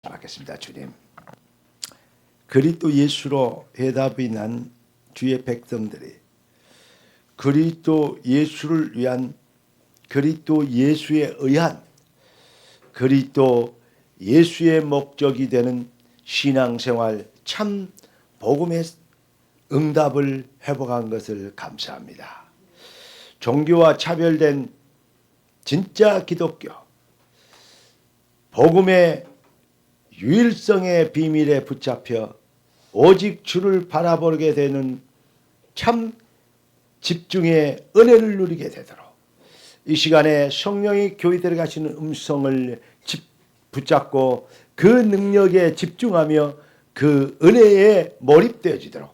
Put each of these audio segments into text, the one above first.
받겠습니다. 주님, 그리스도 예수로 해답이 난 주의 백성들이 그리스도 예수를 위한, 그리스도 예수에 의한, 그리스도 예수의 목적이 되는 신앙생활, 참 복음의 응답을 회복한 것을 감사합니다. 종교와 차별된 진짜 기독교, 복음의 유일성의 비밀에 붙잡혀 오직 주를 바라보게 되는 참 집중의 은혜를 누리게 되도록 이 시간에 성령이 교회 들어가시는 음성을 붙잡고 그 능력에 집중하며 그 은혜에 몰입되어지도록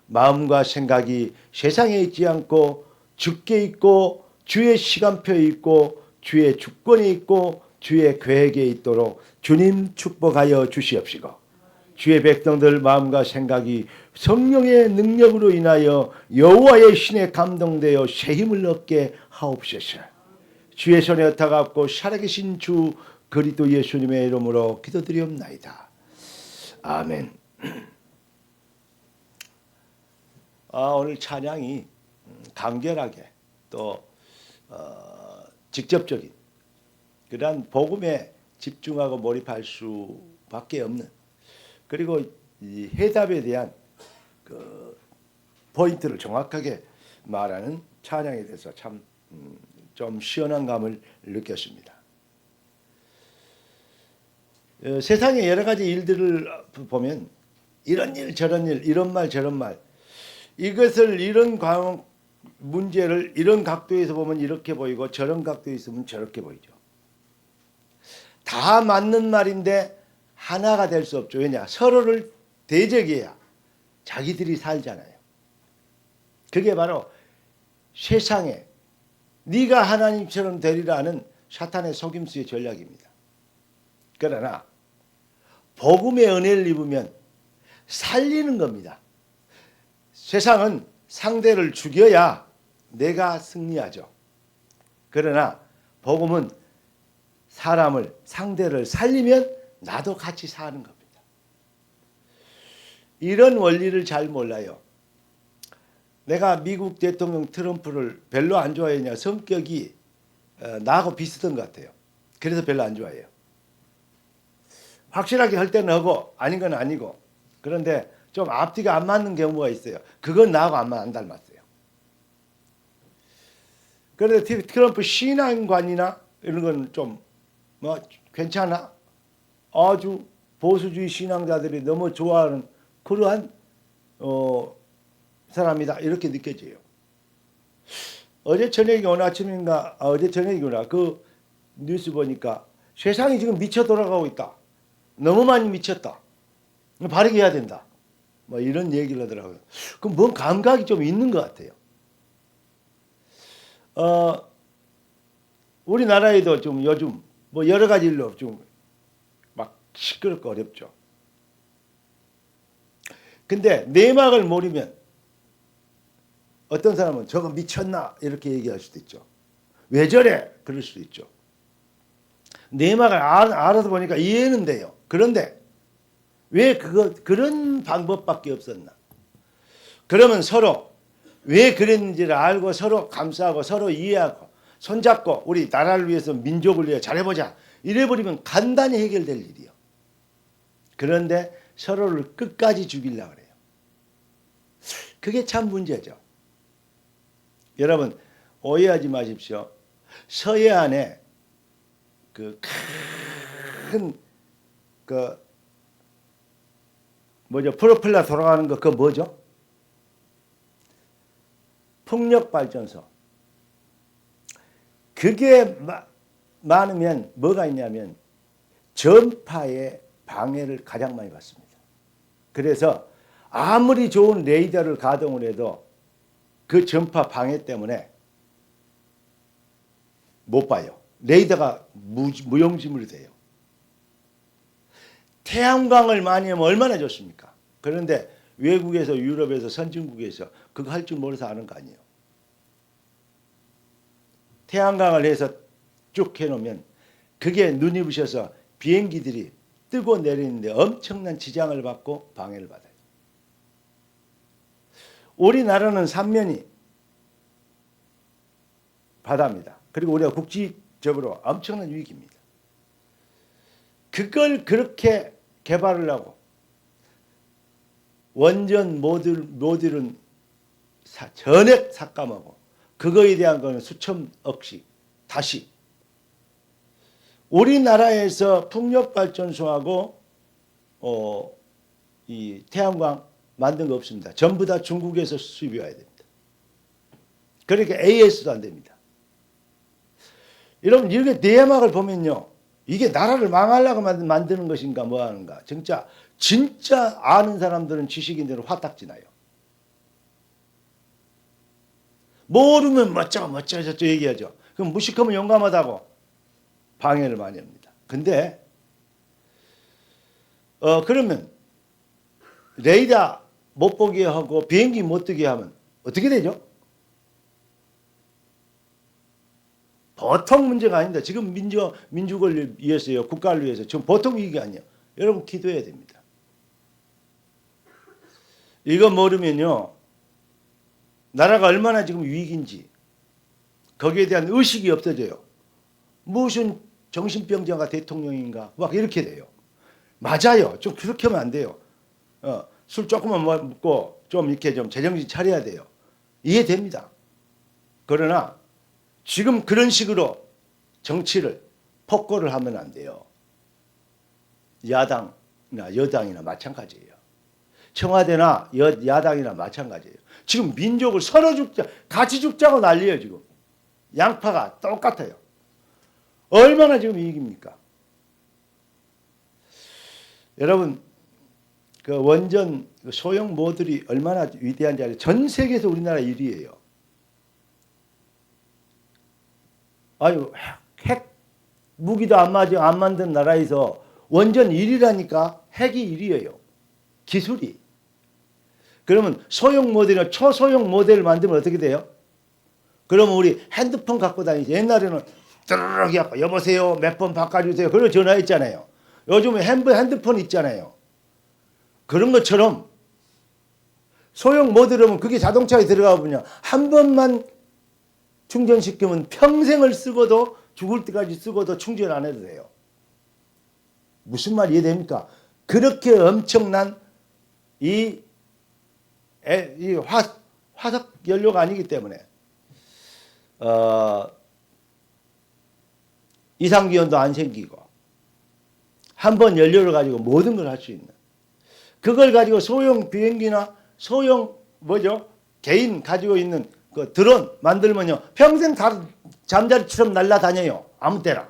마음과 생각이 세상에 있지 않고 주께 있고 주의 시간표에 있고 주의 주권에 있고 주의 계획에 있도록 주님 축복하여 주시옵시고, 주의 백성들 마음과 생각이 성령의 능력으로 인하여 여호와의 신에 감동되어 새 힘을 얻게 하옵소서. 주의 손에 얹어갖고 살아계신 주 그리스도 예수님의 이름으로 기도드리옵나이다. 아멘. 오늘 찬양이 간결하게 또 직접적인 그러한 복음에 집중하고 몰입할 수밖에 없는, 그리고 이 해답에 대한 그 포인트를 정확하게 말하는 찬양에 대해서 참 좀 시원한 감을 느꼈습니다. 세상의 여러 가지 일들을 보면 이런 일 저런 일, 이런 말 저런 말, 이것을 이런 문제를 이런 각도에서 보면 이렇게 보이고 저런 각도에서 보면 저렇게 보이죠. 다 맞는 말인데 하나가 될 수 없죠. 왜냐? 서로를 대적해야 자기들이 살잖아요. 그게 바로 세상에 네가 하나님처럼 되리라는 사탄의 속임수의 전략입니다. 그러나 복음의 은혜를 입으면 살리는 겁니다. 세상은 상대를 죽여야 내가 승리하죠. 그러나 복음은 사람을, 상대를 살리면 나도 같이 사는 겁니다. 이런 원리를 잘 몰라요. 내가 미국 대통령 트럼프를 별로 안 좋아했냐? 성격이 나하고 비슷한 것 같아요. 그래서 별로 안 좋아해요. 확실하게 할 때는 하고 아닌 건 아니고, 그런데 좀 앞뒤가 안 맞는 경우가 있어요. 그건 나하고 안 닮았어요. 그런데 트럼프 신앙관이나 이런 건 좀 뭐 괜찮아? 아주 보수주의 신앙자들이 너무 좋아하는 그러한 사람이다, 이렇게 느껴져요. 어제 저녁에 오늘 아침인가, 어제 저녁이구나, 그 뉴스 보니까 세상이 지금 미쳐 돌아가고 있다, 너무 많이 미쳤다, 바르게 해야 된다, 뭐 이런 얘기를 하더라고요. 그럼 뭔 감각이 좀 있는 것 같아요. 우리나라에도 좀 요즘 뭐 여러 가지 일로 좀 막 시끄럽고 어렵죠. 근데 내막을 모르면 어떤 사람은 저거 미쳤나 이렇게 얘기할 수도 있죠. 왜 저래? 그럴 수도 있죠. 내막을 알아서 보니까 이해는 돼요. 그런데 왜 그런 방법밖에 없었나? 그러면 서로 왜 그랬는지를 알고 서로 감싸고 서로 이해하고 손잡고 우리 나라를 위해서, 민족을 위해 잘해보자, 이래버리면 간단히 해결될 일이요. 그런데 서로를 끝까지 죽이려고 그래요. 그게 참 문제죠. 여러분 오해하지 마십시오. 서해안에 그 큰 프로펠러 돌아가는 거, 그거 뭐죠? 풍력발전소. 그게 많으면 뭐가 있냐면 전파의 방해를 가장 많이 받습니다. 그래서 아무리 좋은 레이더를 가동을 해도 그 전파 방해 때문에 못 봐요. 레이더가 무용지물이 돼요. 태양광을 많이 하면 얼마나 좋습니까? 그런데 외국에서, 유럽에서, 선진국에서 그거 할 줄 몰라서 하는 거 아니에요. 태양광을 해서 쭉 해놓으면 그게 눈이 부셔서 비행기들이 뜨고 내리는데 엄청난 지장을 받고 방해를 받아요. 우리나라는 삼면이 바다입니다. 그리고 우리가 국지적으로 엄청난 위기입니다. 그걸 그렇게 개발을 하고 원전 모듈은 전액 삭감하고 그거에 대한 거는 수천억씩 다시 우리나라에서 풍력발전소하고 이 태양광 만든 거 없습니다. 전부 다 중국에서 수입이 와야 됩니다. 그러니까 AS도 안 됩니다. 여러분 이렇게 내막을 보면요. 이게 나라를 망하려고 만드는 것인가 뭐 하는가. 진짜 아는 사람들은 지식인들은 화딱지 나요. 모르면 멋져고 저쩌고 얘기하죠. 그럼 무식하면 용감하다고 방해를 많이 합니다. 근데 그러면 레이더 못 보게 하고 비행기 못 뜨게 하면 어떻게 되죠? 보통 문제가 아닙니다. 지금 민족을 위해서요, 국가를 위해서 지금 보통 위기가 아니에요. 여러분 기도해야 됩니다. 이거 모르면요, 나라가 얼마나 지금 위기인지 거기에 대한 의식이 없어져요. 무슨 정신병자가 대통령인가 막 이렇게 돼요. 맞아요. 좀 그렇게 하면 안 돼요. 술 조금만 먹고 좀 이렇게 좀 제정신 차려야 돼요. 이해됩니다. 그러나 지금 그런 식으로 정치를 폭거를 하면 안 돼요. 야당이나 여당이나 마찬가지예요. 청와대나 야당이나 마찬가지예요. 지금 민족을 서로 죽자, 같이 죽자고 난리예요. 지금 양파가 똑같아요. 얼마나 지금 위기입니까? 여러분 그 원전 소형 모듈이 얼마나 위대한지 알아요? 전 세계에서 우리나라 1위예요. 아유, 핵 무기도 안 만든 나라에서 원전 1위라니까. 핵이 1위예요. 기술이. 그러면 소형 모델이나 초소형 모델을 만들면 어떻게 돼요? 그러면 우리 핸드폰 갖고 다니죠. 옛날에는 드르륵 해갖고 여보세요 몇 번 바꿔주세요. 그걸 전화했잖아요. 요즘에 핸드폰 있잖아요. 그런 것처럼 소형 모델이면 그게 자동차에 들어가 보면 한 번만 충전시키면 평생을 쓰고도 죽을 때까지 쓰고도 충전 안 해도 돼요. 무슨 말 이해됩니까? 그렇게 엄청난 이 화석 연료가 아니기 때문에 이상기온도 안 생기고 한 번 연료를 가지고 모든 걸 할 수 있는, 그걸 가지고 소형 비행기나 소형 개인 가지고 있는 그 드론 만들면요 평생 다 잠자리처럼 날아다녀요. 아무 때나.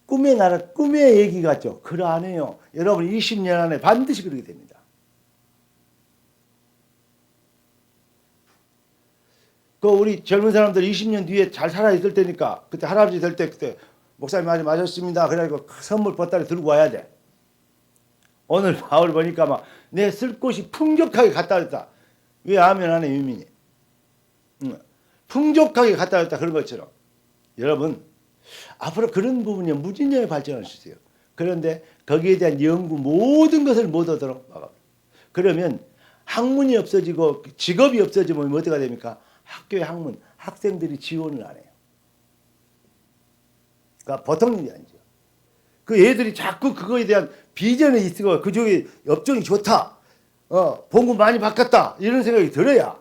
꿈의 나라, 꿈의 얘기 같죠? 그래 안 해요. 여러분 20년 안에 반드시 그렇게 됩니다. 그 우리 젊은 사람들 20년 뒤에 잘 살아있을 때니까 그때 할아버지 될 때 그때 목사님 아직 맞았습니다. 그래가지고 선물 보따리 들고 와야 돼. 오늘 바울 보니까 막 내 쓸 곳이 풍족하게 갖다 줬다. 왜 아멘 안 해 유민이? 풍족하게 갖다 줬다 그런 것처럼 여러분 앞으로 그런 부분이 무진장에 발전할 수 있어요. 그런데 거기에 대한 연구 모든 것을 못 얻도록 막아버려요. 그러면 학문이 없어지고 직업이 없어지면 어떻게 됩니까? 학교의 학문, 학생들이 지원을 안 해요. 그러니까 보통 일이 아니죠. 그 애들이 자꾸 그거에 대한 비전이 있고 그쪽에 업종이 좋다. 봉급 많이 받겠다. 이런 생각이 들어야.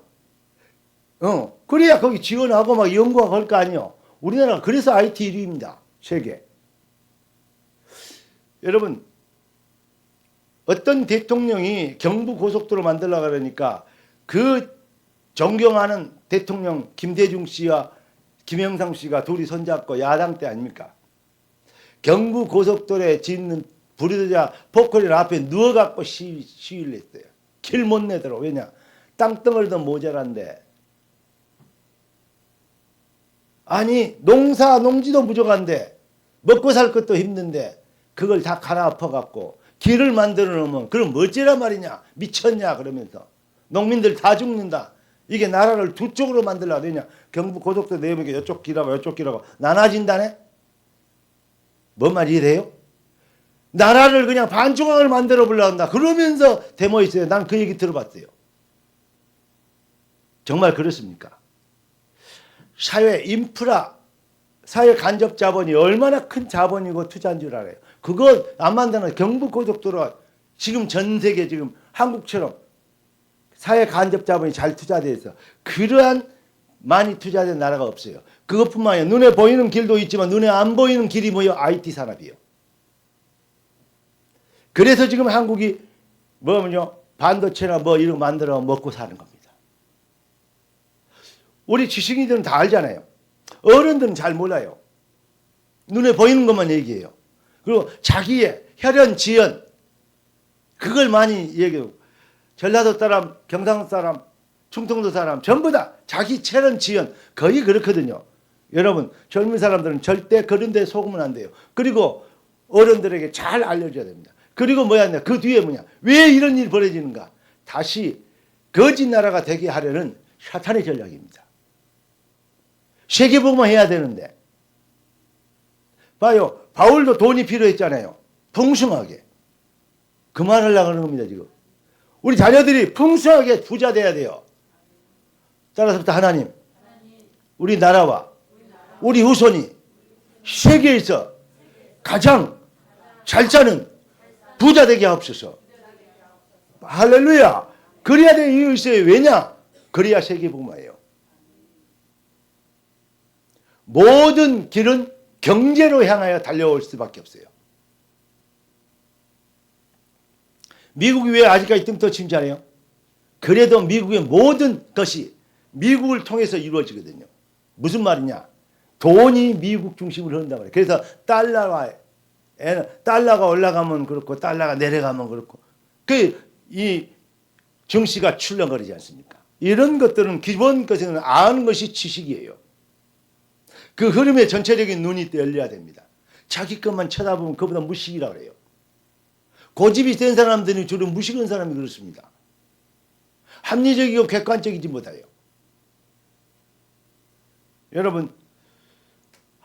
그래야 거기 지원하고 막 연구하고 할 거 아니에요. 우리나라가 그래서 IT 1위입니다. 세계. 여러분 어떤 대통령이 경부고속도로 만들려고 그러니까 그 존경하는 대통령 김대중 씨와 김영삼 씨가 둘이 손잡고 야당 때 아닙니까? 경부고속도로에 짓는 부르드자 포크레인 앞에 누워갖고 시위를 했어요. 길 못 내도록. 왜냐? 땅덩어리도 모자란데. 아니 농지도 부족한데 먹고 살 것도 힘든데 그걸 다 갈아엎어갖고 길을 만들어 놓으면 그럼 어찌란 말이냐? 미쳤냐? 그러면서 농민들 다 죽는다. 이게 나라를 두 쪽으로 만들려고 되냐? 경부고속도로 내보니까 이쪽 길하고 이쪽 길하고 나눠진다네? 뭔 말이래요? 나라를 그냥 반조각을 만들어 보려고 한다. 그러면서 데모 있어요. 난 그 얘기 들어봤어요. 정말 그렇습니까? 사회 인프라, 사회 간접 자본이 얼마나 큰 자본이고 투자인 줄 알아요. 그거 안 만드는 경부고속도로가 지금 전 세계 지금 한국처럼 사회 간접 자본이 잘 투자되어 있어. 그러한 많이 투자된 나라가 없어요. 그것뿐만 아니라 눈에 보이는 길도 있지만 눈에 안 보이는 길이 뭐예요? IT 산업이요. 그래서 지금 한국이 뭐냐면 반도체나 뭐 이런 거 만들어 먹고 사는 겁니다. 우리 지식인들은 다 알잖아요. 어른들은 잘 몰라요. 눈에 보이는 것만 얘기해요. 그리고 자기의 혈연, 지연 그걸 많이 얘기해요. 전라도 사람, 경상도 사람, 충청도 사람 전부 다 자기 혈연, 지연 거의 그렇거든요. 여러분 젊은 사람들은 절대 그런 데 속으면 안 돼요. 그리고 어른들에게 잘 알려줘야 됩니다. 그리고 뭐야, 그 뒤에 뭐냐, 왜 이런 일이 벌어지는가? 다시 거짓 나라가 되게 하려는 사탄의 전략입니다. 세계복음화 해야 되는데 봐요. 바울도 돈이 필요했잖아요. 풍성하게. 그만하려고 하는 겁니다. 지금 우리 자녀들이 풍성하게 부자 돼야 돼요. 따라서부터 하나님 우리 나라와 우리 후손이 세계에서 가장 잘 사는 부자 되게 하옵소서. 할렐루야. 그래야 될 이유 있어요. 왜냐? 그래야 세계복음화예요. 모든 길은 경제로 향하여 달려올 수밖에 없어요. 미국이 왜 아직까지 뜸떠치지 않아요? 그래도 미국의 모든 것이 미국을 통해서 이루어지거든요. 무슨 말이냐? 돈이 미국 중심으로 흐른단 말이에요. 그래서 달러가 올라가면 그렇고 달러가 내려가면 그렇고 이 증시가 출렁거리지 않습니까? 이런 것들은 기본 것은 아는 것이 지식이에요. 그 흐름에 전체적인 눈이 열려야 됩니다. 자기 것만 쳐다보면 그보다 무식이라고 그래요. 고집이 센 사람들이 주로 무식한 사람이 그렇습니다. 합리적이고 객관적이지 못해요. 여러분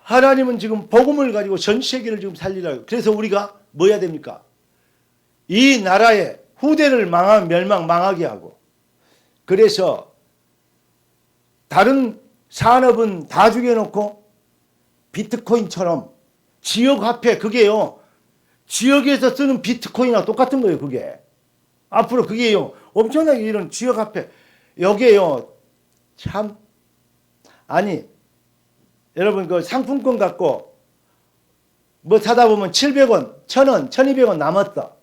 하나님은 지금 복음을 가지고 전 세계를 지금 살리라고. 그래서 우리가 뭐 해야 됩니까? 이 나라의 후대를 망하게 하고 그래서 다른 산업은 다 죽여놓고 비트코인처럼 지역화폐 그게요. 지역에서 쓰는 비트코인하고 똑같은 거예요. 그게. 앞으로 그게요. 엄청나게 이런 지역화폐. 여기에요. 참. 아니 여러분 그 상품권 갖고 뭐 사다 보면 700원, 1000원, 1200원 남았다.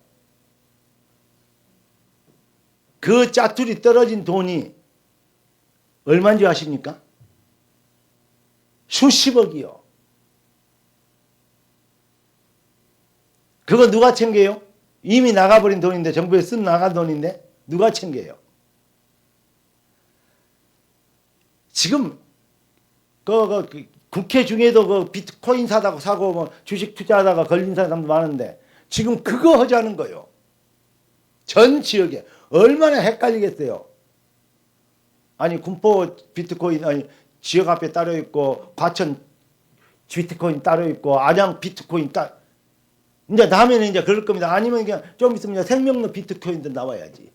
그 짜투리 떨어진 돈이 얼마인지 아십니까? 수십억이요. 그거 누가 챙겨요? 이미 나가버린 돈인데 정부에 쓴 나간 돈인데 누가 챙겨요? 지금 국회 중에도 그 비트코인 사다가 사고 뭐 주식 투자하다가 걸린 사람도 많은데 지금 그거 하자는 거예요. 전 지역에 얼마나 헷갈리겠어요. 아니 군포 비트코인 아니 지역 앞에 따로 있고 과천 비트코인 따로 있고 안양 비트코인 이제 다음에는 이제 그럴 겁니다. 아니면 그냥 좀 있으면 생명로 비트코인도 나와야지.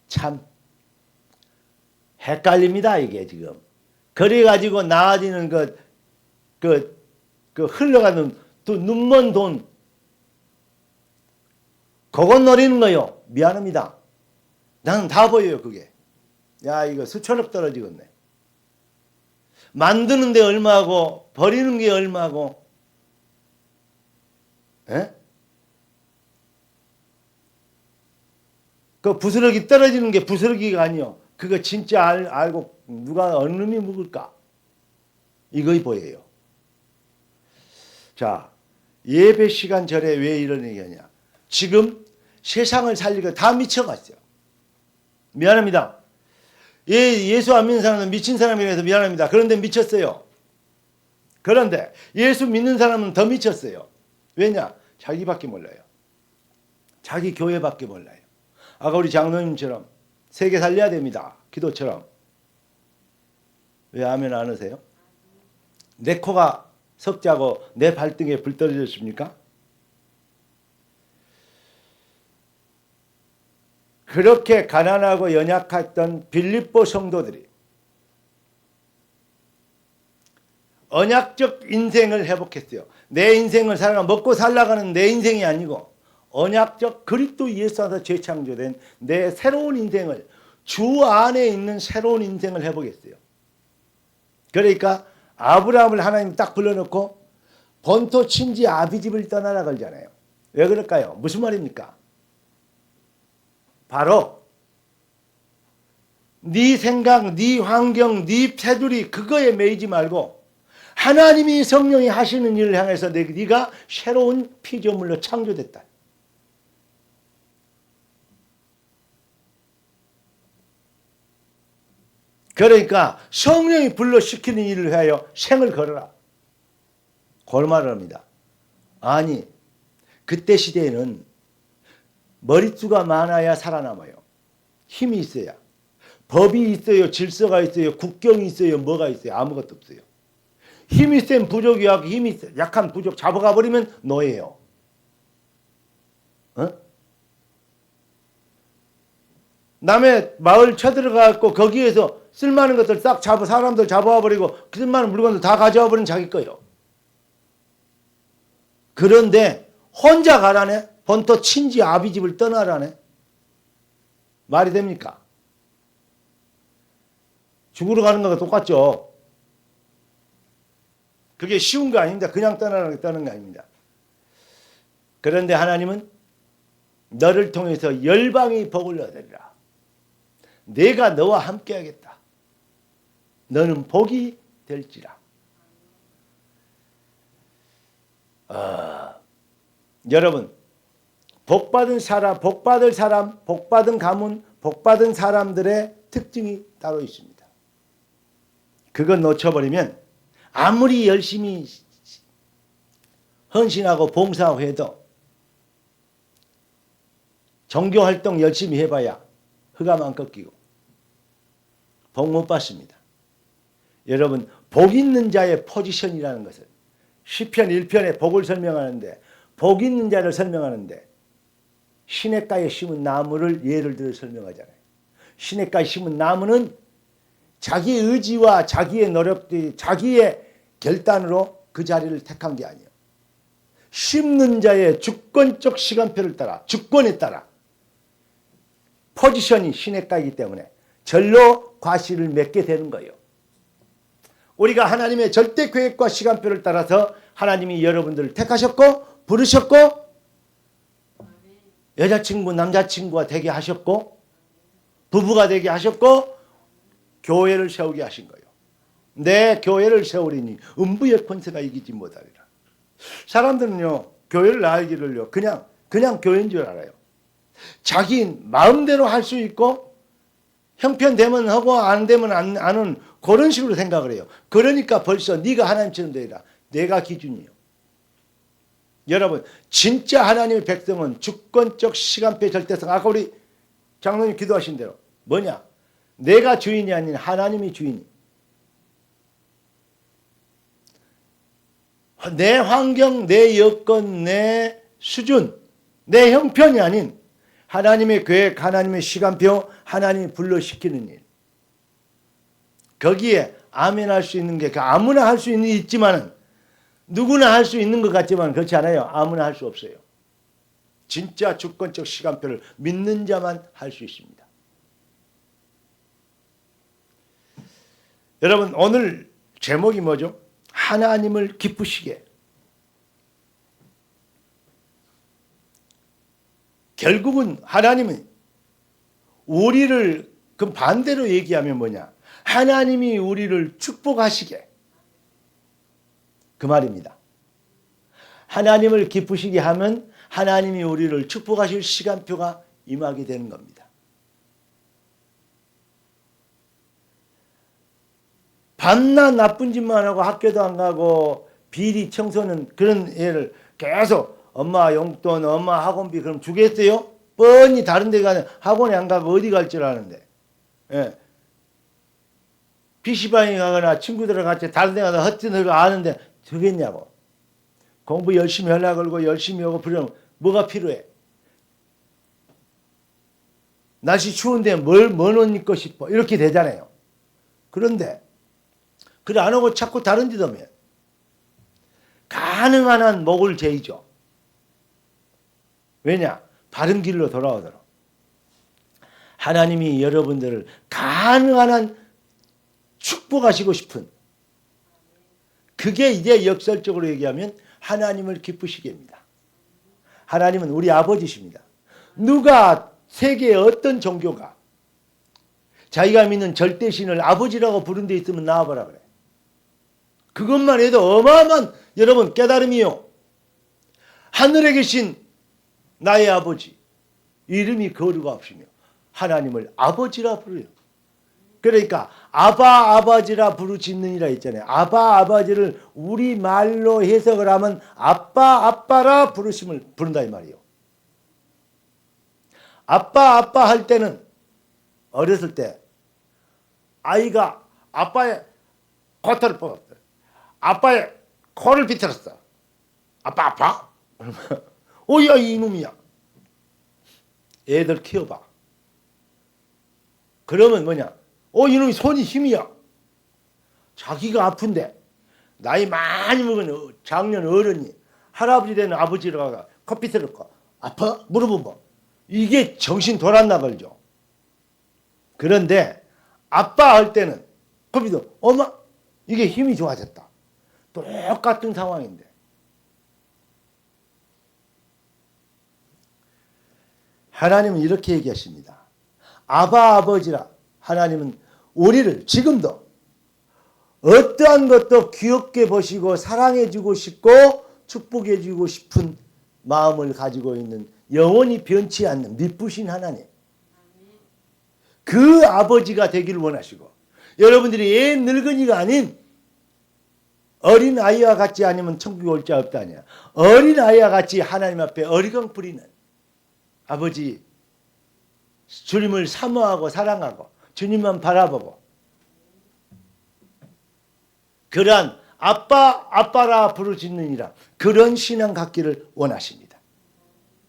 참 헷갈립니다 이게 지금. 그래가지고 나아지는 그 흘러가는 또 눈먼 돈 그건 노리는 거요. 미안합니다. 나는 다 보여요 그게. 야 이거 수천억 떨어지겠네. 만드는 데 얼마고 버리는 게 얼마고. 에? 그 부스러기 떨어지는 게 부스러기가 아니요. 그거 진짜 알고 누가 어느 놈이 묵을까? 이거이 보여요. 자, 예배 시간 전에 왜 이런 얘기하냐? 지금 세상을 살리고 다 미쳐갔어요. 미안합니다. 예수 안 믿는 사람은 미친 사람이라서 미안합니다. 그런데 미쳤어요. 그런데 예수 믿는 사람은 더 미쳤어요. 왜냐? 자기밖에 몰라요. 자기 교회밖에 몰라요. 아까 우리 장로님처럼 세계 살려야 됩니다. 기도처럼. 왜 아멘 안 하세요? 내 코가 석자고 내 발등에 불 떨어졌습니까? 그렇게 가난하고 연약했던 빌립보 성도들이 언약적 인생을 회복했어요. 내 인생을 살아가 먹고 살아가는 내 인생이 아니고 언약적 그리스도 예수 안에서 재창조된 내 새로운 인생을 주 안에 있는 새로운 인생을 회복했어요. 그러니까 아브라함을 하나님 딱 불러놓고 본토 친지 아비집을 떠나라 그러잖아요. 왜 그럴까요? 무슨 말입니까? 바로 네 생각, 네 환경, 네 테두리 그거에 매이지 말고 하나님이 성령이 하시는 일을 향해서 네가 새로운 피조물로 창조됐다. 그러니까 성령이 불러시키는 일을 위하여 생을 걸어라. 그런 말을 합니다. 아니 그때 시대에는 머릿수가 많아야 살아남아요. 힘이 있어야. 법이 있어요. 질서가 있어요. 국경이 있어요. 뭐가 있어요. 아무것도 없어요. 힘이 센 부족이하고 힘이 약한 부족 잡아가 버리면 노예요. 남의 마을 쳐들어가고 거기에서 쓸만한 것들 싹 사람들 잡아와 버리고 쓸만한 물건들 다 가져와 버리는 자기 거예요. 그런데 혼자 가라네. 본토 친지 아비집을 떠나라네. 말이 됩니까? 죽으러 가는 거가 똑같죠. 그게 쉬운 거 아닙니다. 그냥 떠나는 거 아닙니다. 그런데 하나님은 너를 통해서 열방이 복을 얻으리라. 내가 너와 함께 하겠다. 너는 복이 될지라. 여러분 복받은 사람, 복받을 사람, 복받은 가문, 복받은 사람들의 특징이 따로 있습니다. 그건 놓쳐버리면 아무리 열심히 헌신하고 봉사하고 해도 종교활동 열심히 해봐야 흑암만 꺾이고 복 못 받습니다. 여러분 복 있는 자의 포지션이라는 것은 시편 1편에 복을 설명하는데 복 있는 자를 설명하는데 시냇가에 심은 나무를 예를 들어 설명하잖아요. 시냇가에 심은 나무는 자기 의지와 자기의 노력, 자기의 결단으로 그 자리를 택한 게 아니에요. 심는 자의 주권적 시간표를 따라, 주권에 따라 포지션이 시냇가이기 때문에 절로 과실을 맺게 되는 거예요. 우리가 하나님의 절대 계획과 시간표를 따라서 하나님이 여러분들을 택하셨고 부르셨고 여자친구 남자친구가 되게 하셨고 부부가 되게 하셨고 교회를 세우게 하신 거예요. 내 교회를 세우리니 음부의 권세가 이기지 못하리라. 사람들은요 교회를 나가기를요 그냥 교회인 줄 알아요. 자기 마음대로 할 수 있고 형편되면 하고 안 되면 안 하는 그런 식으로 생각을 해요. 그러니까 벌써 네가 하나님처럼 되리라. 내가 기준이요. 여러분 진짜 하나님의 백성은 주권적 시간표 절대성. 아까 우리 장로님 기도하신 대로 뭐냐? 내가 주인이 아닌 하나님이 주인이. 내 환경, 내 여건, 내 수준, 내 형편이 아닌 하나님의 계획, 하나님의 시간표, 하나님이 불러시키는 일. 거기에 아멘 할 수 있는 게 아무나 할 수 있지만은 누구나 할 수 있는 것 같지만 그렇지 않아요. 아무나 할 수 없어요. 진짜 주권적 시간표를 믿는 자만 할 수 있습니다. 여러분 오늘 제목이 뭐죠? 하나님을 기쁘시게. 결국은 하나님은 우리를 그 반대로 얘기하면 뭐냐? 하나님이 우리를 축복하시게. 그 말입니다. 하나님을 기쁘시게 하면 하나님이 우리를 축복하실 시간표가 임하게 되는 겁니다. 밤낮 나쁜 짓만 하고 학교도 안 가고 비리 청소는 그런 애를 계속 엄마 용돈, 엄마 학원비 그럼 주겠어요? 뻔히 다른 데 가는 학원에 안 가고 어디 갈 줄 아는데. 예. PC방에 가거나 친구들과 같이 다른 데 가서 헛짓을 아는데 되겠냐고. 공부 열심히 하려고 그러고 열심히 하고 그러면 뭐가 필요해? 날씨 추운데 뭔 옷 입고 싶어? 이렇게 되잖아요. 그런데 그래 안 하고 자꾸 다른 데 하면 가능한 한 목을 죄이죠. 왜냐? 바른 길로 돌아오도록. 하나님이 여러분들을 가능한 한 축복하시고 싶은, 그게 이제 역설적으로 얘기하면 하나님을 기쁘시게 합니다. 하나님은 우리 아버지십니다. 누가 세계의 어떤 종교가 자기가 믿는 절대신을 아버지라고 부른 데 있으면 나와보라 그래. 그것만 해도 어마어마한 여러분 깨달음이요. 하늘에 계신 나의 아버지, 이름이 거류가 없으며 하나님을 아버지라 부르요. 그러니까 아바 아버지라 부르짖느니라 했잖아요. 아바 아버지를 우리말로 해석을 하면 아빠 아빠라 부른다 이 말이에요. 아빠 아빠 할 때는 어렸을 때 아이가 아빠의 코털을 뽑았어요. 아빠의 코를 비틀었어. 아빠 아파? 오야 이놈이야. 애들 키워봐. 그러면 뭐냐? 이놈이 손이 힘이야. 자기가 아픈데 나이 많이 먹은 장년 어른이 할아버지 되는 아버지라고 커피 들을까? 아파? 물어보면 이게 정신 돌았나 걸죠. 그런데 아빠 할 때는 커피도 엄마 이게 힘이 좋아졌다. 똑같은 상황인데 하나님은 이렇게 얘기하십니다. 아바 아버지라. 하나님은 우리를 지금도 어떠한 것도 귀엽게 보시고 사랑해주고 싶고 축복해주고 싶은 마음을 가지고 있는 영원히 변치 않는 미쁘신 하나님, 그 아버지가 되기를 원하시고, 여러분들이 옛 늙은이가 아닌 어린 아이와 같지 않으면 천국에 올 자 없다 아니야. 어린 아이와 같이 하나님 앞에 어리광 부리는 아버지, 주님을 사모하고 사랑하고 주님만 바라보고 그러한 아빠 아빠라 부르짖느니라, 그런 신앙 갖기를 원하십니다.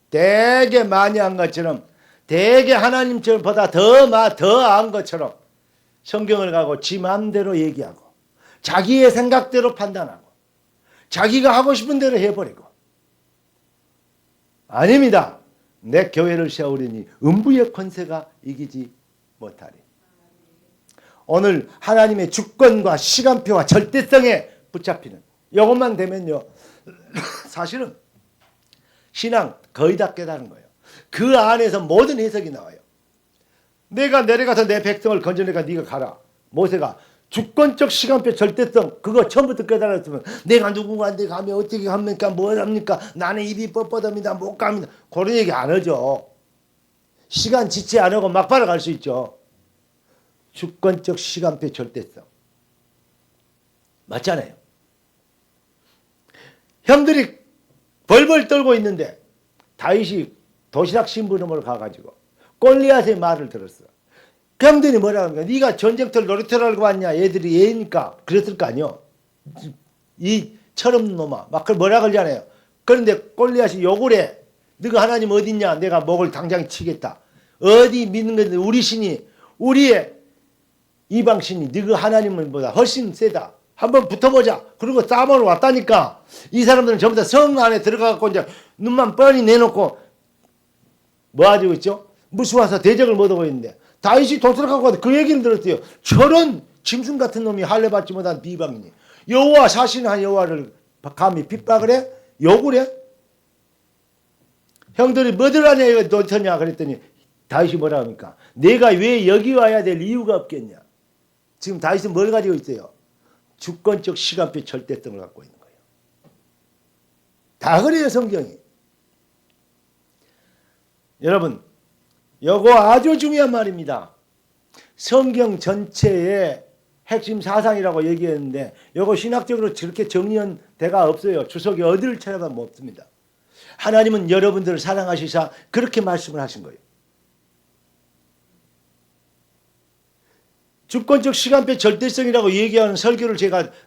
되게 많이 한 것처럼, 되게 하나님처럼 보다 더한 것처럼 성경을 가고 지 마음대로 얘기하고 자기의 생각대로 판단하고 자기가 하고 싶은 대로 해버리고, 아닙니다. 내 교회를 세우리니 음부의 권세가 이기지 못하리. 오늘 하나님의 주권과 시간표와 절대성에 붙잡히는 이것만 되면요 사실은 신앙 거의 다 깨달은 거예요. 그 안에서 모든 해석이 나와요. 내가 내려가서 내 백성을 건져내가 네가 가라. 모세가 주권적 시간표 절대성 그거 처음부터 깨달았으면 내가 누군가한테 가면 어떻게 합니까? 뭘 합니까? 나는 입이 뻣뻣합니다. 못 갑니다. 그런 얘기 안 하죠. 시간 지체 안 하고 막바로 갈 수 있죠. 주권적 시간표 절대성 맞잖아요. 형들이 벌벌 떨고 있는데 다윗이 도시락 심부름을 가가지고 골리앗의 말을 들었어. 형들이 뭐라고 합니까? 네가 전쟁터를 놀이터를 알고 왔냐? 얘들이 얘니까 그랬을 거 아니요. 이 철없는 놈아 막 그걸 뭐라 그러잖아요. 그런데 골리앗이 욕을 해. 너가 하나님 어디 있냐? 내가 목을 당장 치겠다. 어디 믿는 건데 우리 신이, 우리의 이방 신이 너가 하나님보다 훨씬 세다. 한번 붙어보자. 그리고 싸움을 왔다니까. 이 사람들은 전부 다 성 안에 들어가고 이제 눈만 뻔히 내놓고 뭐 하고 있죠? 무수와서 대적을 못하고 있는데 다윗이 도망가고 그 얘기를 들었어요. 저런 짐승 같은 놈이 할례 받지 못한 비방이니 여호와 사신한 여호와를 감히 핍박을 해? 욕을 해? 형들이 뭐들 하냐 이거 놓쳤냐 그랬더니 다윗이 뭐라 합니까? 내가 왜 여기 와야 될 이유가 없겠냐. 지금 다윗은 뭘 가지고 있어요? 주권적 시간표 절대성을 갖고 있는 거예요. 다 그래요 성경이. 여러분 요거 아주 중요한 말입니다. 성경 전체의 핵심 사상이라고 얘기했는데 요거 신학적으로 저렇게 정리한 데가 없어요. 주석이 어디를 찾아봐도 없습니다. 하나님은 여러분들을 사랑하시사 그렇게 말씀을 하신 거예요. 주권적 시간표 절대성이라고 얘기하는 설교를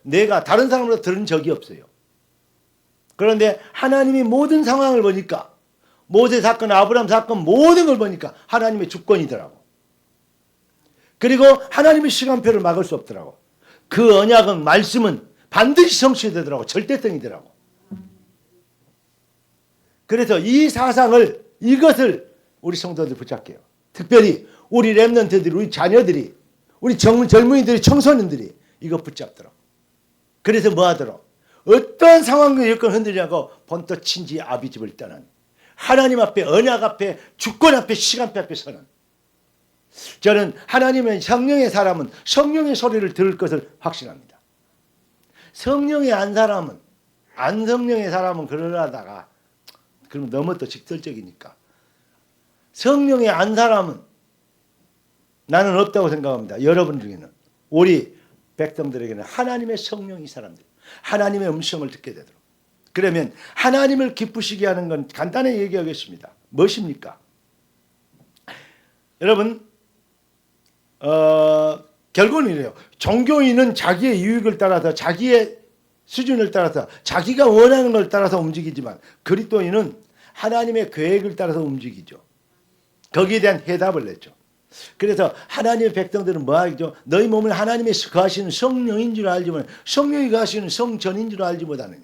내가 다른 사람으로 들은 적이 없어요. 그런데 하나님이 모든 상황을 보니까 모세 사건, 아브라함 사건 모든 걸 보니까 하나님의 주권이더라고. 그리고 하나님의 시간표를 막을 수 없더라고. 그 언약은 말씀은 반드시 성취되더라고. 절대성이더라고. 그래서 이 사상을 이것을 우리 성도들 붙잡게요. 특별히 우리 렘넌트들이 우리 자녀들이 우리 젊은이들이 청소년들이 이거 붙잡더라고. 그래서 뭐 하더라고. 어떤 상황과 여건 흔들리냐고 본토 친지 아비 집을 떠난 하나님 앞에 언약 앞에 주권 앞에 시간표 앞에 서는 저는 하나님의 성령의 사람은 성령의 소리를 들을 것을 확신합니다. 성령의 안 성령의 사람은 그러다가 그러면 너무 또 직설적이니까 성령의 안 사람은 나는 없다고 생각합니다. 여러분 중에는 우리 백성들에게는 하나님의 성령이 사람들 하나님의 음성을 듣게 되도록 그러면 하나님을 기쁘시게 하는 건 간단히 얘기하겠습니다. 무엇입니까? 여러분 결국은 이래요. 종교인은 자기의 유익을 따라서 자기의 수준을 따라서 자기가 원하는 걸 따라서 움직이지만 그리스도인은 하나님의 계획을 따라서 움직이죠. 거기에 대한 해답을 냈죠. 그래서 하나님의 백성들은 뭐 하죠? 너희 몸을 하나님의 거하시는 성령인 줄 알지만 성령이 거하시는 성전인 줄 알지 못하느냐.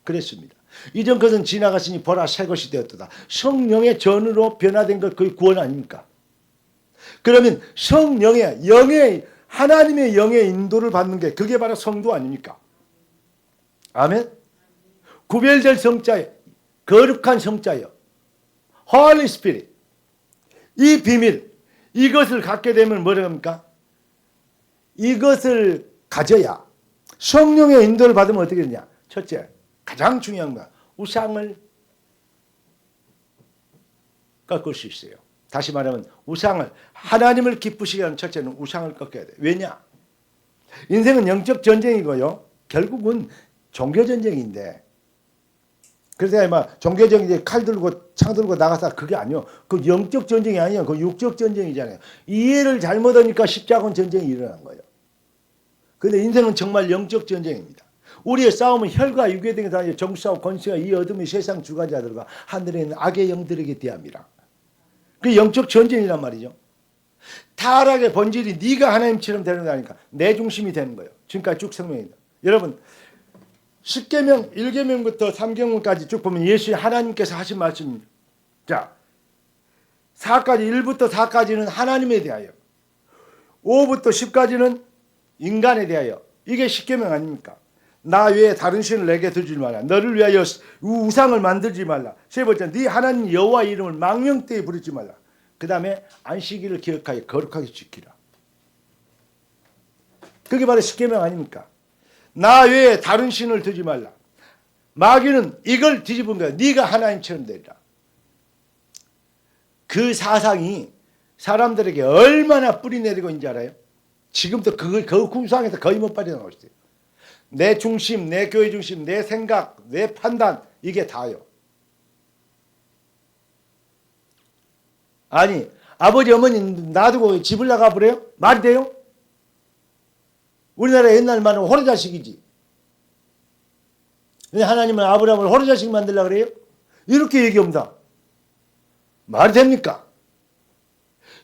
그랬습니다. 이전 것은 지나갔으니 보라 새 것이 되었도다. 성령의 전으로 변화된 것 그게 구원 아닙니까? 그러면 성령의 영의 하나님의 영의 인도를 받는 게 그게 바로 성도 아닙니까? 아멘. 구별될 성자요. 거룩한 성자요. Holy Spirit. 이 비밀 이것을 갖게 되면 뭐라 합니까? 이것을 가져야 성령의 인도를 받으면 어떻게 되냐? 첫째, 가장 중요한 건 우상을 꺾을 수 있어요. 다시 말하면 우상을 하나님을 기쁘시게 하는 첫째는 우상을 꺾어야 돼. 왜냐? 인생은 영적 전쟁이고요. 결국은 종교 전쟁인데 그래서 막 종교적 이제 칼 들고 창 들고 나가서 그게 아니요. 그 영적 전쟁이 아니에요. 그 육적 전쟁이잖아요. 이해를 잘못하니까 십자군 전쟁이 일어난 거예요. 그런데 인생은 정말 영적 전쟁입니다. 우리의 싸움은 혈과 육의 등에 다니는 정사와 권세와 이 어둠의 세상 주관자들과 하늘에 있는 악의 영들에게 대함이라. 그 영적 전쟁이란 말이죠. 타락의 본질이 네가 하나님처럼 되는 거 아니까 내 중심이 되는 거예요. 지금까지 쭉 설명입니다. 여러분 10계명 1계명부터 3계명까지 쭉 보면 예수 하나님께서 하신 말씀입니다. 자 4까지 1부터 4까지는 하나님에 대하여 5부터 10까지는 인간에 대하여 이게 10계명 아닙니까? 나 외에 다른 신을 내게 두지 말라. 너를 위하여 우상을 만들지 말라. 세 번째, 네 하나님 여호와 이름을 망령되이 부르지 말라. 그 다음에 안식일을 기억하여 거룩하게 지키라. 그게 바로 10계명 아닙니까? 나 외에 다른 신을 두지 말라. 마귀는 이걸 뒤집은 거야. 네가 하나님처럼 되리라. 그 사상이 사람들에게 얼마나 뿌리내리고 있는지 알아요? 지금도 그 구상에서 거의 못 빠져나오고 있어요. 내 중심, 내 교회 중심, 내 생각, 내 판단 이게 다요. 아니 아버지 어머니 놔두고 집을 나가 버려요? 말이 돼요? 우리나라 옛날 말은 호로자식이지. 하나님은 아브라함을 호로자식 만들려고 그래요? 이렇게 얘기합니다. 말이 됩니까?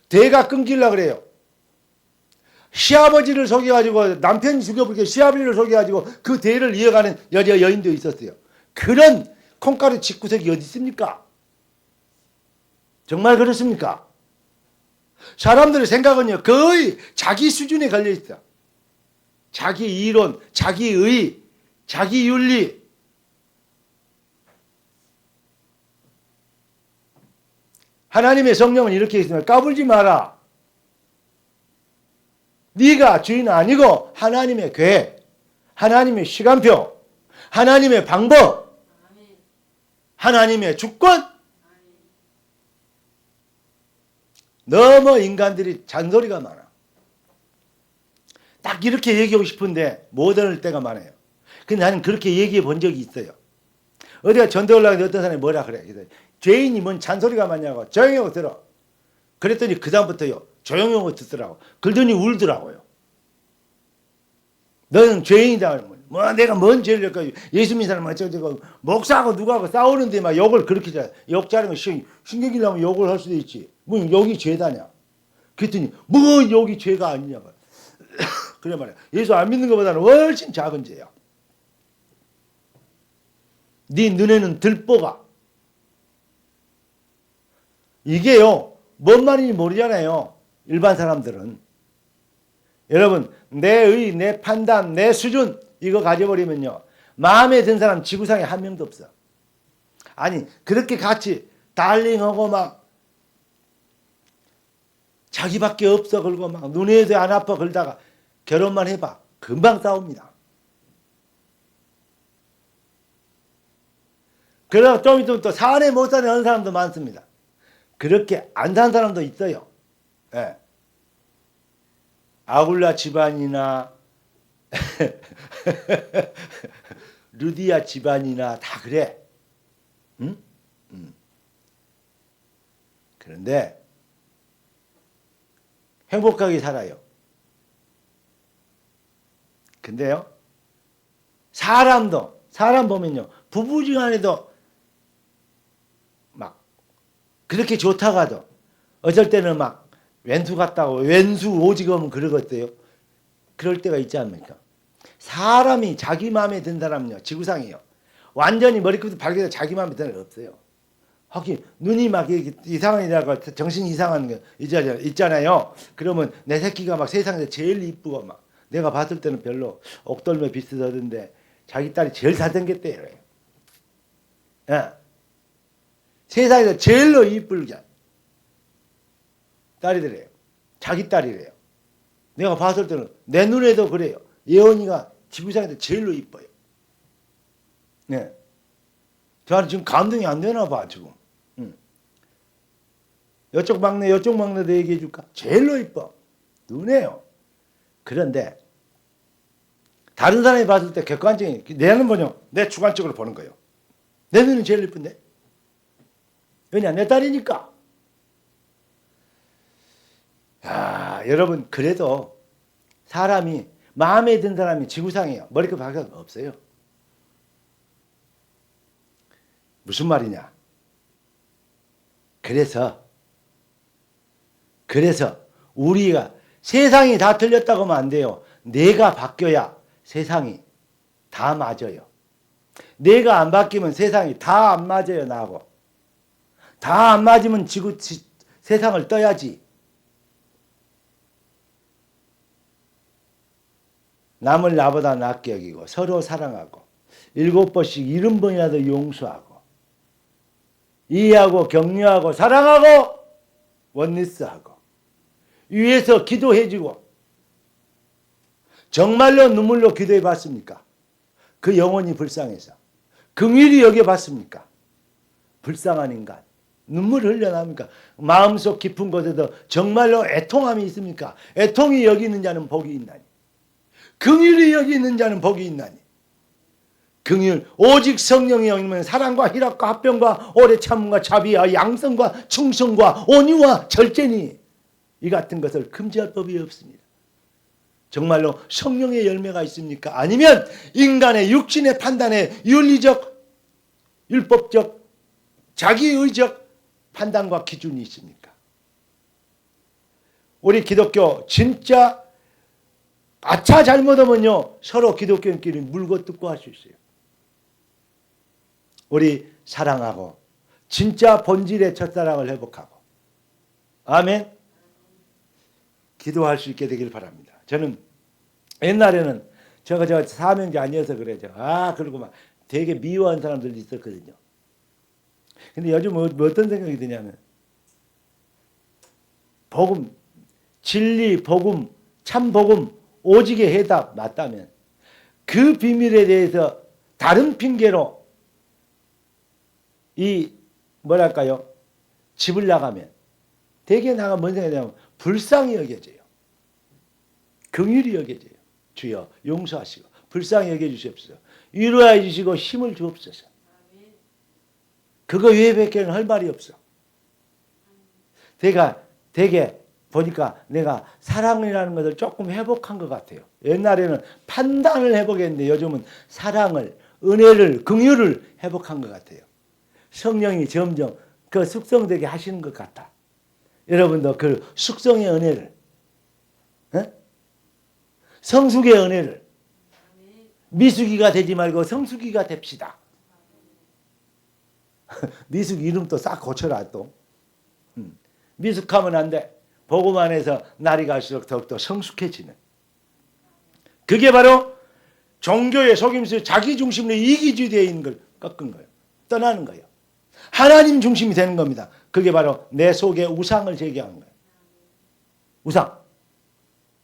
대가 끊기려고 그래요. 시아버지를 속여가지고 남편이 죽여버리고 시아버지를 속여가지고 그 대를 이어가는 여인도 있었어요. 그런 콩가루 집구석이 어디 있습니까? 정말 그렇습니까? 사람들의 생각은요 거의 자기 수준에 걸려 있어. 자기 이론, 자기 의, 자기 윤리. 하나님의 성령은 이렇게 있습니다. 까불지 마라. 네가 주인 아니고 하나님의 계획, 하나님의 시간표, 하나님의 방법, 하나님의 주권. 너무 인간들이 잔소리가 많아. 딱 이렇게 얘기하고 싶은데 못 들을 때가 많아요. 근데 나는 그렇게 얘기해 본 적이 있어요. 어디가 전도 올라가는데 어떤 사람이 뭐라 그래. 죄인이 뭔 잔소리가 많냐고 조용히 하고 들어. 그랬더니 그 다음부터요. 조용히 오고 듣더라고. 그러더니 울더라고요. 너는 죄인이다. 뭐 내가 뭔 죄를 할까? 예수 믿는 사람 어쩌고 목사하고 누가하고 싸우는데 막 욕을 그렇게 잘 욕자는 거 신경이 나면 욕을 할 수도 있지. 뭐 욕이 죄다냐? 그랬더니 뭐 욕이 죄가 아니냐고. 그래 말이야. 예수 안 믿는 것보다는 훨씬 작은 죄야. 네 눈에는 들보가. 이게요. 뭔 말인지 모르잖아요. 일반 사람들은. 여러분 내 판단, 내 수준 이거 가져버리면요. 마음에 든 사람 지구상에 한 명도 없어. 아니 그렇게 같이 달링하고 막 자기밖에 없어 걸고 막 눈에도 안 아파 걸다가 결혼만 해봐. 금방 싸웁니다. 그러다가 좀 있으면 또 사내 못 사는 하는 사람도 많습니다. 그렇게 안 사는 사람도 있어요. 예. 아굴라 집안이나 루디아 집안이나 다 그래. 응? 그런데 행복하게 살아요. 근데요. 사람 보면요. 부부지간에도 막 그렇게 좋다고 하죠. 어쩔 때는 막 왼수 같다고 왼수 오지검은 그러겠대요. 그럴 때가 있지 않습니까? 사람이 자기 마음에 든 사람은요. 지구상이요. 완전히 머리끝부터 발끝에 자기 마음에 드는 게 없어요. 하긴 눈이 막 이상하다고 정신 이상한 거 있잖아요. 그러면 내 새끼가 막 세상에서 제일 이쁘고 막 내가 봤을 때는 별로 옥돌매 비슷하던데 자기 딸이 제일 잘생겼대요. 예. 세상에서 제일로 이쁠게 딸이더래요. 자기 딸이래요. 내가 봤을 때는 내 눈에도 그래요. 예원이가 지구상에서 제일로 이뻐요. 네. 저는 지금 감동이 안 되나 봐 지금. 이쪽 막내도 얘기해 줄까? 제일로 이뻐. 눈에요. 그런데 다른 사람이 봤을 때 객관적인 내 눈은요. 내 주관적으로 보는 거예요. 내 눈은 제일 이쁜데. 왜냐 내 딸이니까. 야, 여러분 그래도 사람이 마음에 든 사람이 지구상이에요. 머리끝 발끝 없어요. 무슨 말이냐? 그래서 우리가 세상이 다 틀렸다고 하면 안 돼요. 내가 바뀌어야 세상이 다 맞아요. 내가 안 바뀌면 세상이 다 안 맞아요. 나하고. 다 안 맞으면 세상을 떠야지. 남을 나보다 낫게 여기고 서로 사랑하고 7번씩 70번이라도 용서하고 이해하고 격려하고 사랑하고 원리스하고 위에서 기도해주고 정말로 눈물로 기도해 봤습니까? 그 영혼이 불쌍해서 긍휼히 여겨봤습니까? 불쌍한 인간 눈물을 흘려납니까? 마음속 깊은 곳에도 정말로 애통함이 있습니까? 애통이 여기는 자는 복이 있나니 긍휼이 여기는 자는 복이 있나니 긍휼 오직 성령이 여기면 사랑과 희락과 합병과 오래 참음과 자비와 양성과 충성과 온유와 절제니 이 같은 것을 금지할 법이 없습니다. 정말로 성령의 열매가 있습니까? 아니면 인간의 육신의 판단에 윤리적 율법적 자기의적 판단과 기준이 있습니까? 우리 기독교 진짜 아차 잘못하면요 서로 기독교인끼리 물고 뜯고 할 수 있어요. 우리 사랑하고 진짜 본질의 첫사랑을 회복하고 아멘. 기도할 수 있게 되길 바랍니다. 저는 옛날에는 제가 사명자 아니어서 그래죠. 그리고 막 되게 미워한 사람들도 있었거든요. 근데 요즘 어떤 생각이 드냐면 복음, 진리, 복음, 참 복음, 오직의 해답 맞다면 그 비밀에 대해서 다른 핑계로 집을 나가면 대개 나가 뭔 생각이 드냐면 불쌍히 여겨져요. 긍휼히 여겨져요. 주여 용서하시고 불쌍히 여겨주시옵소서. 위로해 주시고 힘을 주옵소서. 그거 외에밖에는 할 말이 없어. 되게 보니까 내가 사랑이라는 것을 조금 회복한 것 같아요. 옛날에는 판단을 회복했는데 요즘은 사랑을, 은혜를, 긍휼을 회복한 것 같아요. 성령이 점점 그 숙성되게 하시는 것 같아. 여러분도 그 숙성의 은혜를, 성숙의 은혜를, 미숙이가 되지 말고 성숙이가 됩시다. 미숙 이름도 싹 고쳐라 또. 미숙하면 안 돼. 보고만 해서 날이 갈수록 더욱더 성숙해지는. 그게 바로 종교의 속임수, 자기 중심으로 이기주의되어 있는 걸 꺾은 거예요. 떠나는 거예요. 하나님 중심이 되는 겁니다. 그게 바로 내 속에 우상을 제거하는 거예요.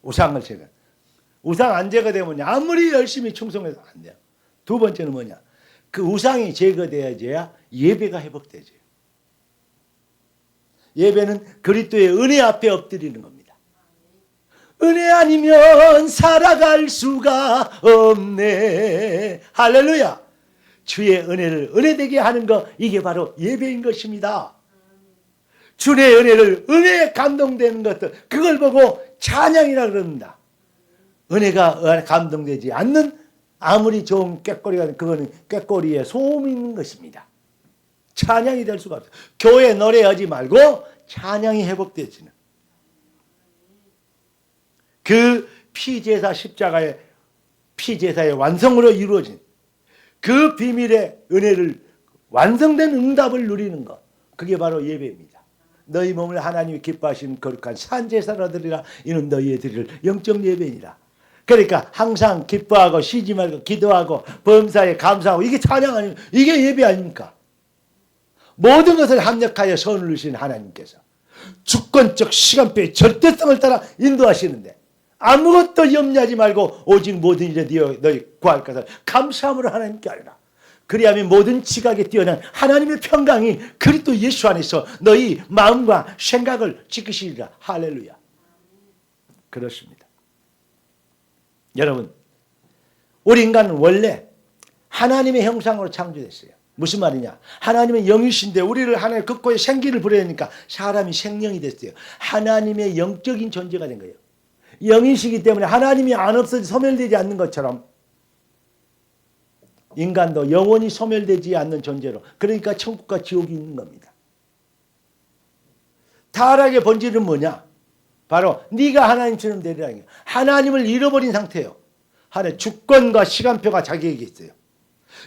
우상을 제거. 우상 안 제거되면 아무리 열심히 충성해도 안 돼요. 두 번째는 뭐냐? 그 우상이 제거되어져야 예배가 회복되죠. 예배는 그리스도의 은혜 앞에 엎드리는 겁니다. 은혜 아니면 살아갈 수가 없네. 할렐루야. 주의 은혜를 은혜되게 하는 것, 이게 바로 예배인 것입니다. 주의 은혜를 은혜에 감동되는 것들, 그걸 보고 찬양이라 그럽니다. 은혜가 감동되지 않는 아무리 좋은 꾀꼬리가, 그거는 꾀꼬리에 소음이 있는 것입니다. 찬양이 될 수가 없어요. 교회 노래하지 말고 찬양이 회복되지는. 그 피제사 십자가의 피제사의 완성으로 이루어진 그 비밀의 은혜를, 완성된 응답을 누리는 것, 그게 바로 예배입니다. 너희 몸을 하나님이 기뻐하시는 거룩한 산제사라 드리라. 이는 너희의 드릴 영적 예배니라. 그러니까 항상 기뻐하고 쉬지 말고 기도하고 범사에 감사하고, 이게 찬양 아닙니까? 이게 예배 아닙니까? 모든 것을 합력하여 선을 누리신 하나님께서 주권적 시간표의 절대성을 따라 인도하시는데, 아무것도 염려하지 말고 오직 모든 일에 너희 구할 것을 감사함으로 하나님께 하리라. 그리하면 모든 지각에 뛰어난 하나님의 평강이 그리스도 예수 안에서 너희 마음과 생각을 지키시리라. 할렐루야. 그렇습니다. 여러분, 우리 인간은 원래 하나님의 형상으로 창조됐어요. 무슨 말이냐? 하나님은 영이신데 우리를 하나님의 극고의 생기를 부려내니까 사람이 생명이 됐어요. 하나님의 영적인 존재가 된 거예요. 영이시기 때문에 하나님이 안 없어져 소멸되지 않는 것처럼 인간도 영원히 소멸되지 않는 존재로, 그러니까 천국과 지옥이 있는 겁니다. 타락의 본질은 뭐냐? 바로 네가 하나님처럼 되리라는 거예요. 하나님을 잃어버린 상태예요. 하나님 주권과 시간표가 자기에게 있어요.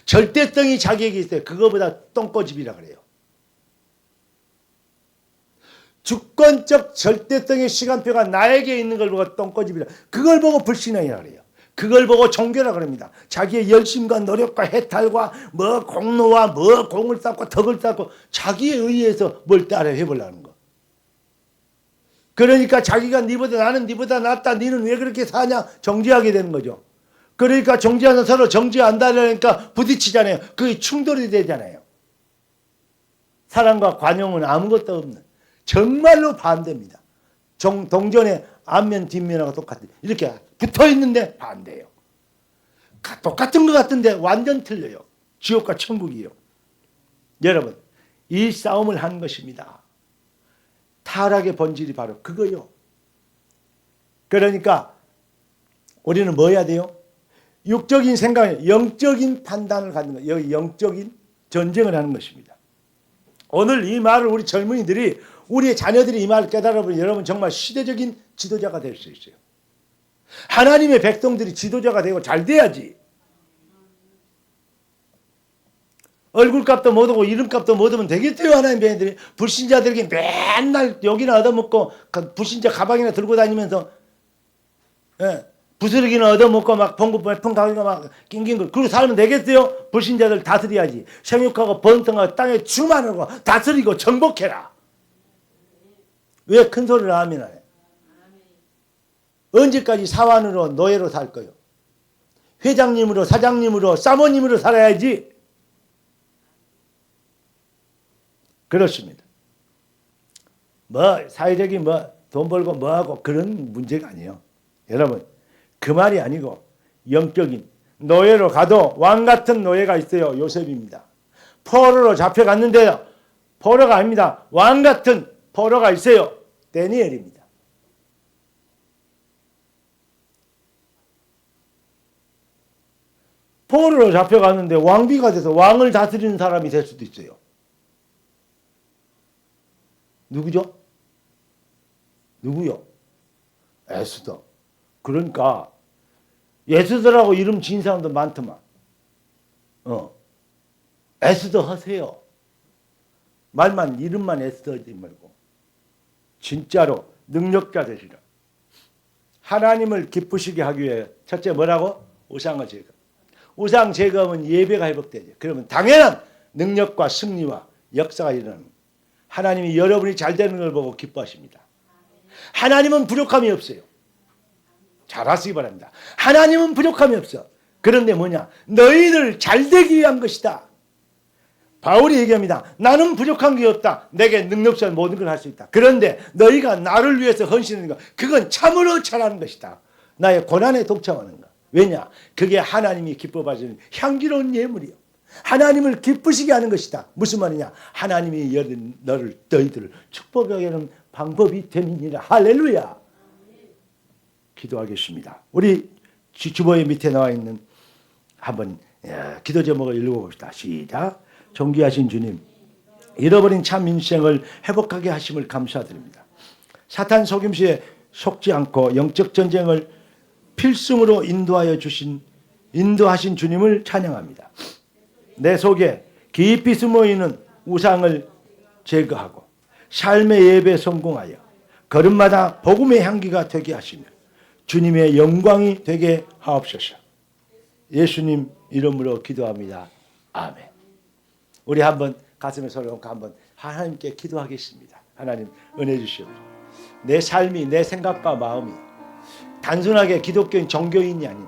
절대성이 자기에게 있어요. 그거보다 똥꼬집이라 그래요. 주권적 절대성의 시간표가 나에게 있는 걸 보고 똥꼬집이라, 그걸 보고 불신앙이라 그래요. 그걸 보고 종교라 그럽니다. 자기의 열심과 노력과 해탈과 뭐 공로와 뭐 공을 쌓고 덕을 쌓고 자기에 의해서 뭘 따라 해보려는 거. 그러니까 자기가 나는 니보다 낫다, 니는 왜 그렇게 사냐, 정죄하게 되는 거죠. 그러니까 정죄하는 서로 정죄한다니까 부딪히잖아요. 그게 충돌이 되잖아요. 사랑과 관용은 아무것도 없는, 정말로 반대입니다. 동전의 앞면 뒷면하고 똑같아요. 이렇게 붙어있는데 반대예요. 똑같은 것 같은데 완전 틀려요. 지옥과 천국이요. 여러분, 이 싸움을 하는 것입니다. 타락의 본질이 바로 그거요. 그러니까 우리는 뭐 해야 돼요? 육적인 생각, 영적인 판단을 갖는 거예요. 여기 영적인 전쟁을 하는 것입니다. 오늘 이 말을 우리 젊은이들이, 우리의 자녀들이 이 말을 깨달아보면 여러분 정말 시대적인 지도자가 될 수 있어요. 하나님의 백성들이 지도자가 되고 잘 돼야지. 얼굴값도 못 오고 이름값도 못 오면 되겠대요. 하나님의 백성들이 불신자들에게 맨날 여기나 얻어먹고 불신자 가방이나 들고 다니면서 부스러기나 얻어먹고 막 봉구 몇푼 가지고 막 낑낑거리고 그러고 살면 되겠어요? 불신자들 다스려야지. 생육하고 번성하고 땅에 주만하고 다스리고 정복해라. 왜 큰 소리를 하면 안 해? 언제까지 사환으로 노예로 살 거요? 회장님으로 사장님으로 사모님으로 살아야지. 그렇습니다. 뭐 사회적인 뭐 돈 벌고 뭐하고 그런 문제가 아니에요. 여러분, 그 말이 아니고 영적인 노예로 가도 왕 같은 노예가 있어요. 요셉입니다. 포로로 잡혀갔는데요. 포로가 아닙니다. 왕 같은 포로가 있어요. 다니엘입니다. 포로로 잡혀갔는데 왕비가 돼서 왕을 다스리는 사람이 될 수도 있어요. 누구죠? 누구요? 에스더. 그러니까 에스더라고 이름 지은 사람도 많더만. 에스더 하세요. 말만 이름만 에스더지 말고 진짜로 능력자 되시라. 하나님을 기쁘시게 하기 위해 첫째 뭐라고? 우상을 제거. 우상 제거하면 예배가 회복되죠. 그러면 당연한 능력과 승리와 역사가 일어나는. 하나님이 여러분이 잘 되는 걸 보고 기뻐하십니다. 하나님은 부족함이 없어요. 잘 하시기 바랍니다. 하나님은 부족함이 없어. 그런데 뭐냐? 너희들 잘 되기 위한 것이다. 바울이 얘기합니다. 나는 부족한 게 없다. 내게 능력자 모든 걸 할 수 있다. 그런데 너희가 나를 위해서 헌신하는 것, 그건 참으로 잘하는 것이다. 나의 고난에 동참하는 것. 왜냐? 그게 하나님이 기뻐 받으시는 향기로운 예물이요. 하나님을 기쁘시게 하는 것이다. 무슨 말이냐? 하나님이 너희들을 축복하게 하는 방법이 됨이니라. 할렐루야. 기도하겠습니다. 우리 주보의 밑에 나와 있는 한번 기도 제목을 읽어봅시다. 시작. 존귀하신 주님, 잃어버린 참 인생을 회복하게 하심을 감사드립니다. 사탄 속임수에 속지 않고 영적 전쟁을 필승으로 인도하신 주님을 찬양합니다. 내 속에 깊이 숨어있는 우상을 제거하고 삶의 예배에 성공하여 걸음마다 복음의 향기가 되게 하시며 주님의 영광이 되게 하옵소서. 예수님 이름으로 기도합니다. 아멘. 우리 한번 가슴에 손을 얹고 한번 하나님께 기도하겠습니다. 하나님 은혜 주시옵소서. 내 삶이, 내 생각과 마음이 단순하게 기독교인 종교인이 아닌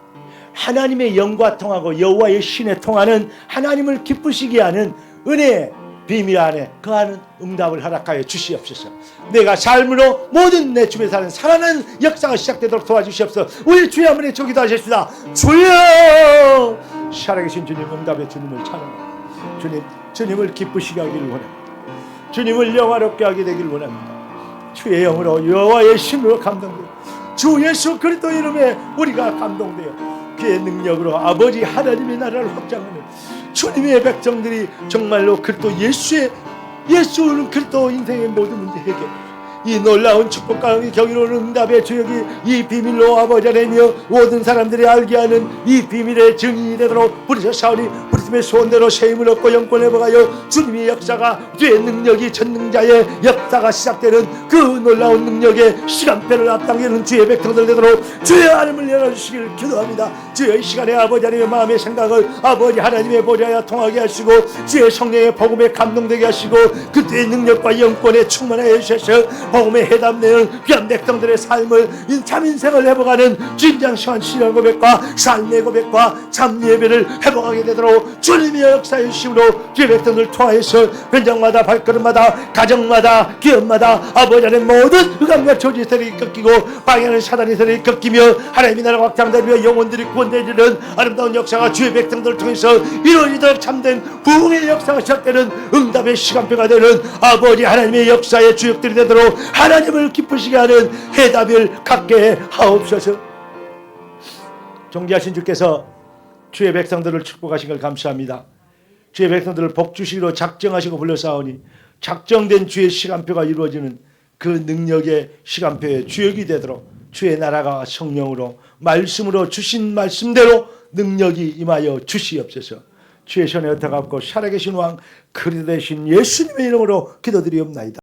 하나님의 영과 통하고 여호와의 신에 통하는 하나님을 기쁘시게 하는 은혜의 비밀 안에 거하는 응답을 허락하여 주시옵소서. 내가 삶으로 모든 내 주변에 사는 살아나는 역사가 시작되도록 도와주시옵소서. 우리 주여 한번 기도하셨습니다. 주여! 살아계신 주님, 응답의 주님을 찬양합니다. 주님을 기쁘시게 하기를 원합니다. 주님을 영화롭게 하게 되길 원합니다. 주의 영으로 여호와의 힘으로 감동되어 주 예수 그리스도 이름에 우리가 감동되어 그의 능력으로 아버지 하나님의 나라를 확장하는 주님의 백성들이 정말로 그리스도 예수는 그리스도 인생의 모든 문제 해결, 이 놀라운 축복과 경이로운 응답의 주역이 이 비밀로 아버지 하나님이여 모든 사람들이 알게 하는 이 비밀의 증인이 되도록 부르셨사오니 부르심의 소원대로 세임을 얻고 영권을 회복하여 주님의 역사가 주의 능력이 전능자의 역사가 시작되는 그 놀라운 능력의 시간표를 앞당기는 주의 백성들 되도록 주의 하나님을 열어주시기를 기도합니다. 주의 시간에 아버지 하나님의 마음의 생각을 아버지 하나님의 보좌에 통하게 하시고 주의 성령의 복음에 감동되게 하시고 그때의 능력과 영권에 충만하여 주셔서 복음에 해답되는 귀한 백성들의 삶을 참 인생을 회복하는 진정시한 신앙 고백과 삶의 고백과 참 예배를 회복하게 되도록 주님의 역사의 힘으로 주의 백성을 통하여서 현장마다 발걸음마다 가정마다 기업마다 아버지 하나님 모든 흑암과 조지세력이 꺾이고 방해하는 사단의 세력이 꺾이며 하나님의 나라가 확장되며 영혼들이 구원되는 아름다운 역사가 주의 백성들을 통해서 이루어지도록 참된 부흥의 역사가 시작되는 응답의 시간표가 되는 아버지 하나님의 역사의 주역들이 되도록 하나님을 기쁘시게 하는 해답을 갖게 하옵소서. 존귀하신 주께서 주의 백성들을 축복하신 걸 감사합니다. 주의 백성들을 복주시기로 작정하시고 불러싸우니 작정된 주의 시간표가 이루어지는 그 능력의 시간표의 주역이 되도록 주의 나라가 성령으로 말씀으로 주신 말씀대로 능력이 임하여 주시옵소서. 주의 손에 얹어갖고 살아계신 왕 그리스도 되신 예수님의 이름으로 기도드리옵나이다.